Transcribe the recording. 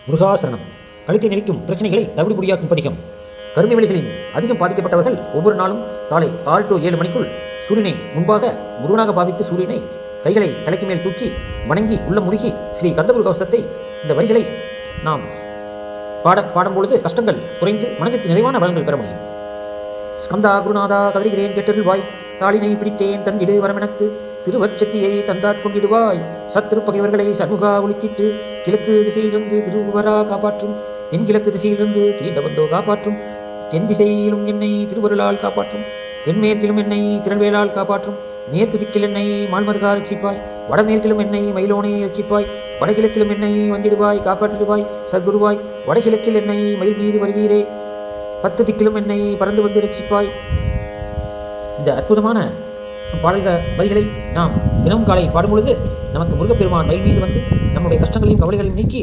முருகாசரணம். கழுத்தை நெரிக்கும் பிரச்சனைகளை தவிடுபடியாக்கும் பதிகம். கருமை வலிகளின் அதிகம் பாதிக்கப்பட்டவர்கள் ஒவ்வொரு நாளும் காலை 6 to 7 மணிக்குள் சூரியனை முன்பாக முருகனாக பாவித்து சூரியனை கைகளை தலைக்கு மேல் தூக்கி வணங்கி உள்ள முருகி ஸ்ரீ கந்தகுரு கவசத்தை இந்த வரிகளை நாம் பாடும்பொழுது கஷ்டங்கள் குறைந்து மனதிற்கு நிறைவான வளங்கள் பெற முடியும். ஸ்கந்தா குருநாதா கதறுகிறேன் கேட்டருள்வாய், தாளினை பிடித்தேன் தந்திடு வரமெனக்கு, திருவச்சத்தியை தந்தாட்கொண்டிடுவாய், சத்ரு பகைவர்களை சண்முகா ஒளித்திட்டு கிழக்கு திசையிலிருந்து திருவரா காப்பாற்றும், தென்கிழக்கு திசையிலிருந்து தீண்டவந்தோ காப்பாற்றும், தென் திசையிலும் என்னை திருவருளால் காப்பாற்றும், தென்மேற்கிலும் என்னை திரள்வேலால் காப்பாற்றும், மேற்கு திக்கில் என்னை மால்மருகா ரட்சிப்பாய், வடமேற்கிலும் என்னை மயிலோனே ரட்சிப்பாய், வடகிழக்கிலும் என்னை வந்திடுவாய் காப்பாற்றிடுவாய் சத்குருவாய், வடகிழக்கில் என்னை மயில் மீது வருவீரே, 10 திக்கிலும் என்னை பறந்து வந்து ரட்சிப்பாய். இந்த அற்புதமான பாடல்கள் வரிகளை நாம் தினமும் காலை பாடும் பொழுது நமக்கு முருகப்பெருமான் மயில் மீது வந்து நம்முடைய கஷ்டங்களையும் கவலைகளையும் நீக்கி